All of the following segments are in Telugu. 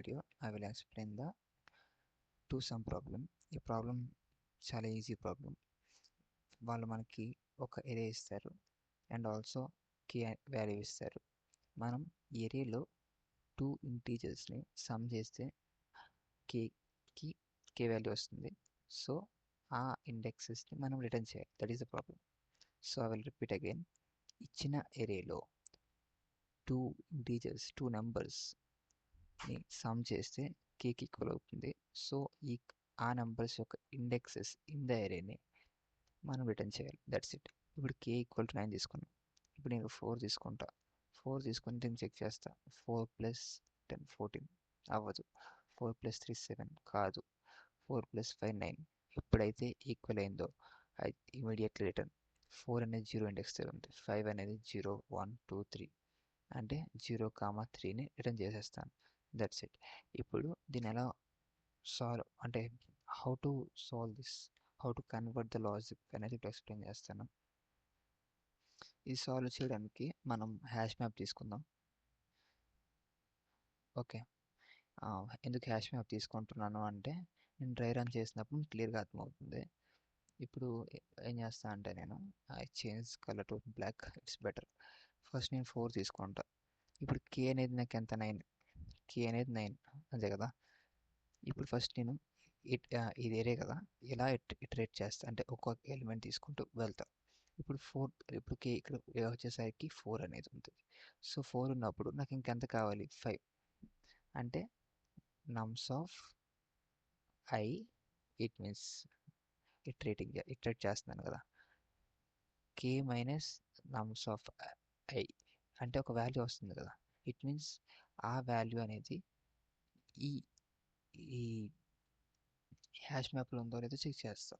video, I will explain the to some problem. ఈ ప్రాబ్లం చాలా ఈజీ ప్రాబ్లం. వాళ్ళు మనకి ఒక ఎరే ఇస్తారు అండ్ ఆల్సో కే వాల్యూ ఇస్తారు. మనం ఎరేలో 2 ఇంటీజర్స్ని సమ్ చేస్తే కేకి కే వాల్యూ వస్తుంది. సో ఆ ఇండెక్సెస్ని మనం రిటర్న్ చేయాలి. That is the problem. So I will repeat again. ఇచ్చిన ఎరేలో 2 ఇంటీజర్స్ 2 నెంబర్స్ని సమ్ చేస్తే కేకి ఈక్వల్ అవుతుంది. సో ఆ నెంబర్స్ యొక్క ఇండెక్సెస్ ఇన్ ద ఎరేని మనం రిటర్న్ చేయాలి. That's it. ఇప్పుడు కే ఈక్వల్ టు 9 తీసుకున్నాం. ఇప్పుడు నేను 4 తీసుకుంటా. 4 తీసుకొని దీన్ని చెక్ చేస్తా. 4 + 10 14 అవ్వదు. 4 + 3 7 కాదు. 4 + 5 9. ఎప్పుడైతే ఈక్వల్ అయిందో ఇమీడియట్లీ రిటర్న్. 4 అనేది 0 ఇండెక్స్ ఉంది. 5 అనేది 0 1 2 3 అంటే 0,3ని రిటర్న్ చేసేస్తాను. That's it. ఇప్పుడు దీన్ని ఎలా సాల్వ్ అంటే how to solve this, how to convert the logic అనేది ఇప్పుడు ఎక్స్ప్లెయిన్ చేస్తాను. ఇది సాల్వ్ చేయడానికి మనం హ్యాష్ మ్యాప్ తీసుకుందాం. ఓకే, ఎందుకు హ్యాష్ మ్యాప్ తీసుకుంటున్నాను అంటే నేను డ్రై రన్ చేసినప్పుడు క్లియర్గా అర్థమవుతుంది. ఇప్పుడు ఏం చేస్తా అంటే నేను I change colour to black, it's better. First నేను 4 తీసుకుంటా. ఇప్పుడు కే అనేది నాకు ఎంత 9, కే అనేది 9 అంతే కదా. ఇప్పుడు ఫస్ట్ నేను ఇది ఏరే కదా, ఇలా ఇటరేట్ చేస్తా అంటే ఒక్కొక్క ఎలిమెంట్ తీసుకుంటూ వెళ్తా. ఇప్పుడు కే ఇక్కడ వచ్చేసరికి 4 అనేది ఉంటుంది. సో 4 ఉన్నప్పుడు నాకు ఇంకెంత కావాలి, 5. అంటే నమ్స్ of I, it means iterate చేస్తున్నాను కదా. కే మైనస్ నమ్స్ ఆఫ్ ఐ అంటే ఒక వాల్యూ వస్తుంది కదా. ఇట్ మీన్స్ ఆ వాల్యూ అనేది ఈ ఈ హ్యాష్ మ్యాప్లో ఉందో లేదో చెక్ చేస్తా.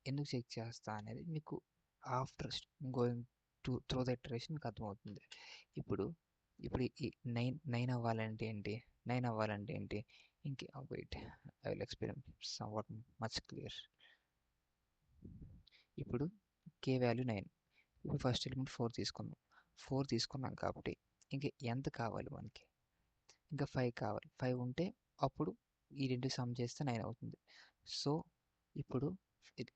ఎందుకు చెక్ చేస్తా అనేది మీకు after going through the iteration మీకు అర్థమవుతుంది. ఇప్పుడు ఈ 9 అవ్వాలంటే ఏంటి, 9 అవ్వాలంటే ఏంటి, ఇంకే wait I will explain somewhat much clear. ఇప్పుడు కే వాల్యూ 9. ఇప్పుడు ఫస్ట్ ఎలిమెంట్ 4 తీసుకున్నాం. 4 తీసుకున్నాం కాబట్టి ఇంక ఎంత కావాలి మనకి, ఇంకా 5 కావాలి. 5 ఉంటే అప్పుడు ఈ రెండు సమ్ చేస్తే 9 అవుతుంది. సో ఇప్పుడు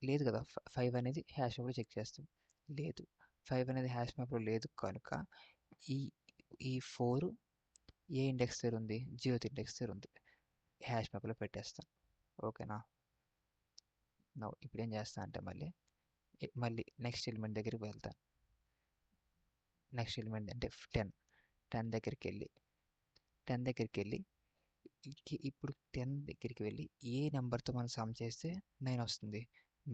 లేదు కదా, 5 అనేది హ్యాష్ మ్యాప్లో చెక్ చేస్తాం. లేదు, 5 అనేది హ్యాష్ మ్యాప్లో లేదు కనుక ఈ 4 ఏ ఇండెక్స్ దగ్గర ఉంది, 0th ఇండెక్స్ దగ్గర ఉంది. హ్యాష్ మ్యాప్లో పెట్టేస్తాను. ఓకేనా. ఇప్పుడు ఏం చేస్తా అంటే మళ్ళీ నెక్స్ట్ ఎలిమెంట్ దగ్గరికి వెళ్తాను. నెక్స్ట్ ఎలిమెంట్ అంటే 10 దగ్గరికి వెళ్ళి ఇప్పుడు 10 దగ్గరికి వెళ్ళి ఏ నెంబర్తో మనం సమ్ చేస్తే 9 వస్తుంది,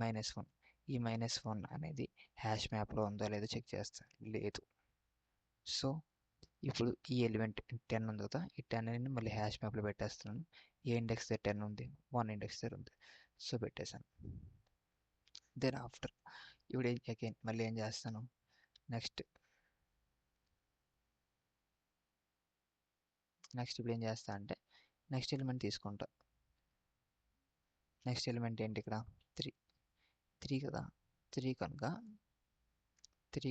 -1. ఈ -1 అనేది హ్యాష్ మ్యాప్లో ఉందో లేదో చెక్ చేస్తా. లేదు. సో ఇప్పుడు ఈ ఎలిమెంట్ 10 ఉంది కదా, ఈ 10 అనేది మళ్ళీ హ్యాష్ మ్యాప్లో పెట్టేస్తున్నాను. ఏ ఇండెక్స్ దగ్గర 10 ఉంది, 1 ఇండెక్స్ దగ్గర ఉంది. సో పెట్టేశాను. దెన్ ఆఫ్టర్ ఇప్పుడు అగైన్ మళ్ళీ ఏం చేస్తాను, నెక్స్ట్ ఇప్పుడు ఏం చేస్తా అంటే నెక్స్ట్ ఎలిమెంట్ తీసుకుంటా. నెక్స్ట్ ఎలిమెంట్ ఏంటి ఇక్కడ, 3 కదా. 3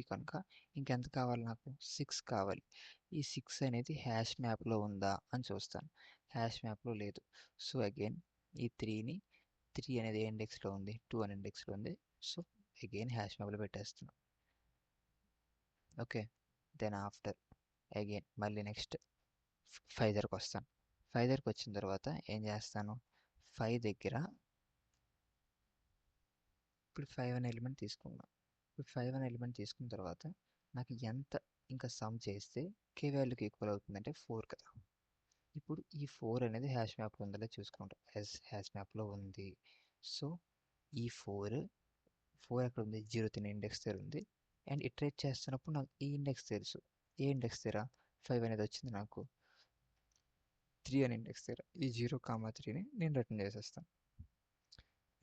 కనుక ఇంకెంత కావాలి నాకు, 6 కావాలి. ఈ 6 అనేది హ్యాష్ మ్యాప్లో ఉందా అని చూస్తాను. హ్యాష్ మ్యాప్లో లేదు. సో అగైన్ ఈ 3 అనేది ఏ ఇండెక్స్లో ఉంది, 2 అనే ఇండెక్స్లో ఉంది. సో అగైన్ హ్యాష్ మ్యాప్లో పెట్టేస్తున్నాను. ఓకే. దెన్ ఆఫ్టర్ అగైన్ మళ్ళీ నెక్స్ట్ 5 దగ్గరకు వస్తాను. 5 దగ్గరకు వచ్చిన తర్వాత ఏం చేస్తాను, 5 దగ్గర ఇప్పుడు 5 అనే ఎలిమెంట్ తీసుకున్నాను. ఇప్పుడు 5 అనే ఎలిమెంట్ తీసుకున్న తర్వాత నాకు ఎంత ఇంకా సమ్ చేస్తే కే వాల్యూకి ఈక్వల్ అవుతుందంటే 4 కదా. ఇప్పుడు ఈ 4 అనేది హ్యాష్ మ్యాప్లో ఉందో చూసుకుంటాం. హ్యాష్ మ్యాప్లో ఉంది. సో ఈ 4 ఎక్కడ ఉంది, 0th ఇండెక్స్ దగ్గర ఉంది. అండ్ ఇటరేట్ చేస్తున్నప్పుడు నాకు ఈ ఇండెక్స్ తెలుసు. ఏ ఇండెక్స్ దగ్గర 5 అనేది వచ్చింది నాకు, 3 అనే ఇండెక్స్ దగ్గర. ఈ 0,3ని నేను రిటర్న్ చేసేస్తాను.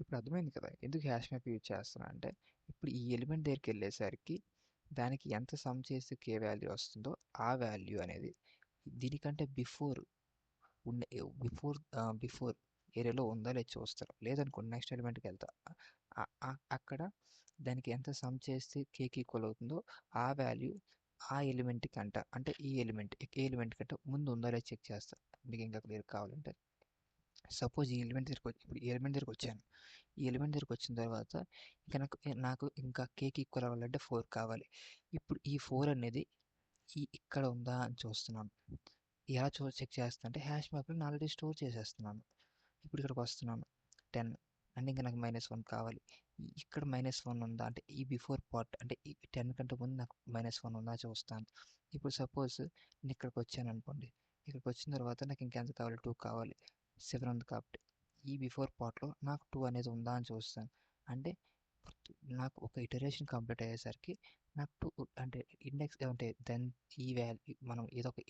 ఇప్పుడు అర్థమైంది కదా ఎందుకు హ్యాష్ మ్యాప్ యూజ్ చేస్తున్నా అంటే, ఇప్పుడు ఈ ఎలిమెంట్ దగ్గరికి వెళ్ళేసరికి దానికి ఎంత సమ్ చేస్తే కే వాల్యూ వస్తుందో ఆ వాల్యూ అనేది దీనికంటే బిఫోర్ ఏరియాలో ఉందా లేదు చూస్తారు. లేదనుకోండి నెక్స్ట్ ఎలిమెంట్కి వెళ్తా, అక్కడ దానికి ఎంత సమ్ చేస్తే కేకి ఈక్వల్ అవుతుందో ఆ వాల్యూ ఆ ఎలిమెంట్‌కి అంటే ఈ ఎలిమెంట్ ఏ ఎలిమెంట్ కంటే ముందు ఉందో లేదో చెక్ చేస్తా. మీకు ఇంకా క్లియర్ కావాలంటే సపోజ్ ఈ ఎలిమెంట్ దగ్గరికి ఇప్పుడు ఈ ఎలిమెంట్ దగ్గరికి వచ్చాను. ఈ ఎలిమెంట్ దగ్గరికి వచ్చిన తర్వాత ఇంకా నాకు ఇంకా కేకి ఈక్వల్ అవ్వాలంటే 4 కావాలి. ఇప్పుడు ఈ 4 అనేది ఇక్కడ ఉందా అని చూస్తున్నాను. ఎలా చెక్ చేస్తా అంటే హ్యాష్ మ్యాప్‌లో నేను ఆల్రెడీ స్టోర్ చేసేస్తున్నాను. ఇప్పుడు ఇక్కడికి వస్తున్నాను 10 అంటే ఇంకా నాకు -1 కావాలి. ఇక్కడ -1 ఉందా అంటే ఈ బిఫోర్ పార్ట్ అంటే ఈ 10 కంటే ముందు నాకు -1 ఉందా చూస్తాను. ఇప్పుడు సపోజ్ నేను ఇక్కడికి వచ్చాననుకోండి. ఇక్కడికి వచ్చిన తర్వాత నాకు ఇంకెంత కావాలి 2 కావాలి. 7 ఉంది కాబట్టి ఈ బిఫోర్ పార్ట్‌లో నాకు 2 అనేది ఉందా అని చూస్తాను. అంటే నాకు ఒక ఇటరేషన్ కంప్లీట్ అయ్యేసరికి నాకు 2 అంటే ఇండెక్స్ అంటే దెన్ ఈ వాల్యూ మనం ఏదో ఒక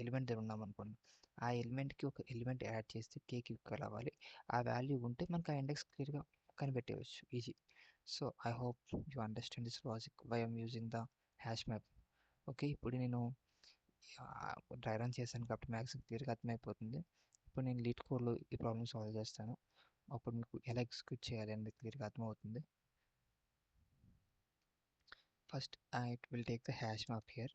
ఎలిమెంట్ దగ్గర ఉన్నామనుకోండి. ఆ ఎలిమెంట్‌కి ఒక ఎలిమెంట్ యాడ్ చేస్తే కేకి ఈక్వల్ అవ్వాలి. ఆ వాల్యూ ఉంటే మనకు ఆ ఇండెక్స్ క్లియర్‌గా కనిపెట్టేయచ్చు easy. So, I hope you understand this logic why I am using the hash map. Okay. ఇప్పుడు నేను డ్రై రన్ చేశాను కాబట్టి మ్యాక్సిమం క్లియర్‌గా అర్థమైపోతుంది. ఇప్పుడు నేను లీడ్ కోడ్‌లో ఈ ప్రాబ్లమ్ సాల్వ్ చేస్తాను. అప్పుడు మీకు ఎలా ఎగ్జిక్యూట్ చేయాలి అనేది క్లియర్‌గా అర్థమవుతుంది. First, it will take the hash map here.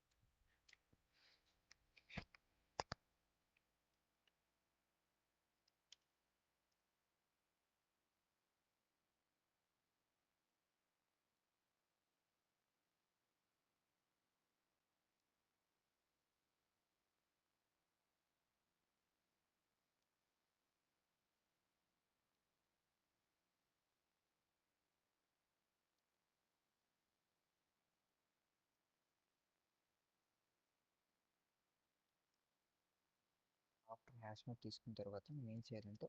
After hash map తీసుకున్న తర్వాత మనం ఏం చేయాలంటే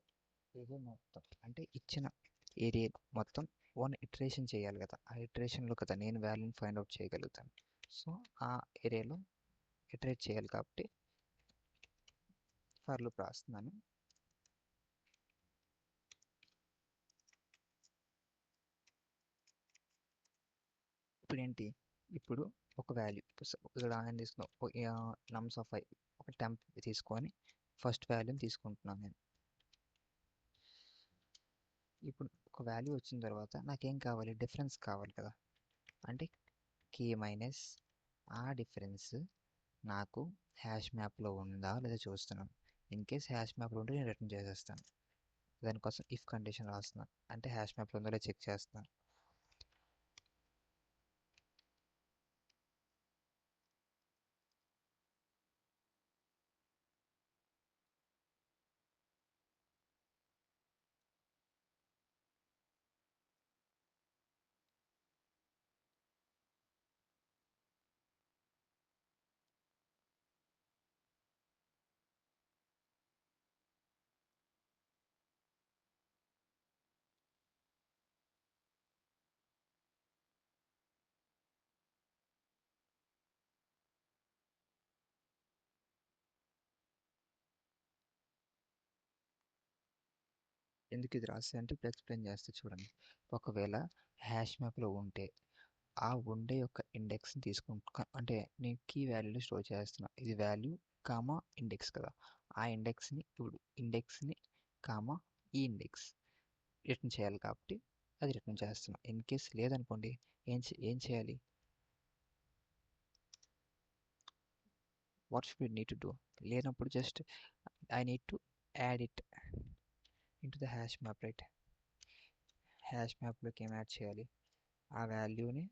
ఏరియా మొత్తం అంటే ఇచ్చిన ఏరియా మొత్తం వన్ ఇటరేషన్ చేయాలి కదా. ఆ ఇటరేషన్లో కదా నేను వాల్యూని ఫైండ్ అవుట్ చేయగలుగుతాను. సో ఆ ఏరియాలో ఇటరేట్ చేయాలి కాబట్టి ఫర్ లూప్ రాస్తున్నాను. ఇప్పుడు ఏంటి ఇప్పుడు ఒక వాల్యూ ఇక్కడ ఆయన తీసుకున్న నమ్స్ ఆఫ్ ఐ ఒక టెంప్ తీసుకొని ఫస్ట్ వాల్యూని తీసుకుంటున్నాను నేను. ఇప్పుడు ఒక వాల్యూ వచ్చిన తర్వాత నాకేం కావాలి డిఫరెన్స్ కావాలి కదా. అంటే కే మైనస్ ఆ డిఫరెన్స్ నాకు హ్యాష్ మ్యాప్లో ఉందా లేదా చూస్తున్నాను. ఇన్ కేస్ హ్యాష్ మ్యాప్లో ఉంటే నేను రిటర్న్ చేసేస్తాను. దానికోసం ఇఫ్ కండిషన్ రాస్తున్నాను. అంటే హ్యాష్ మ్యాప్లో ఉందో లేదా చెక్ చేస్తున్నాను. ఎందుకు ఇది రాస్తే అంటే ఇప్పుడు ఎక్స్ప్లెయిన్ చేస్తే చూడండి. ఒకవేళ హ్యాష్ మ్యాప్లో ఉంటే ఆ ఉండే యొక్క ఇండెక్స్ని తీసుకుంటా అంటే నేను కీ వాల్యూని స్టోర్ చేస్తున్నా. ఇది వాల్యూ కామా ఇండెక్స్ కదా. ఆ ఇండెక్స్ని ఇప్పుడు ఇండెక్స్ని కామా ఈ ఇండెక్స్ రిటర్న్ చేయాలి కాబట్టి అది రిటర్న్ చేస్తున్నా. ఇన్ కేస్ లేదనుకోండి ఏం చేయాలి? What should we need to do? లేనప్పుడు just I need to add it into the hash map right. Hash మ్యాప్లోకి ఏం యాడ్ చేయాలి? ఆ వాల్యూని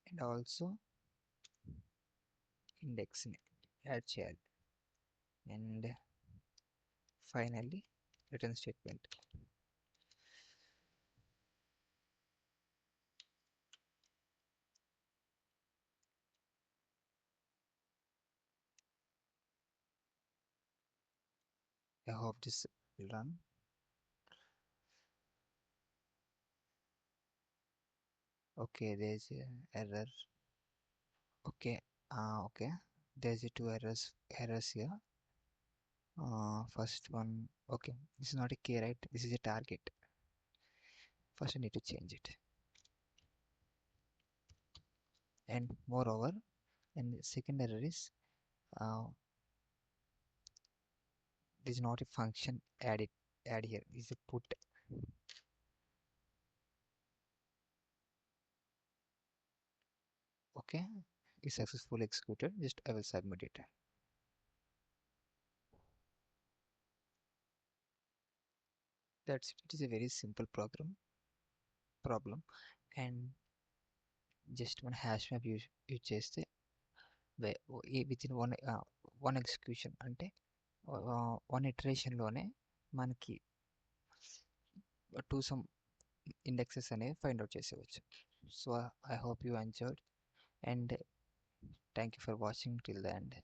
అండ్ ఆల్సో ఇండెక్స్ని యాడ్ చేయాలి. And finally return statement. I hope this will run. Okay, there's an error. Okay, okay. There's a two errors here. First one, okay, this is not a key, right? This is a target. First, I need to change it. And moreover, and the second error is this is not a function add here. This is a put. okay, is successfully executed. Just I will submit it. That's it. It is a very simple problem, and just one hash map use చేస్తే వితిన్ వన్ ఎగ్జిక్యూషన్ అంటే వన్ ఇటరేషన్లోనే మనకి టూ సమ్ ఇండెక్సెస్ అనేవి ఫైండ్ అవుట్ చేసేవచ్చు. So I hope you enjoyed, and thank you for watching till the end.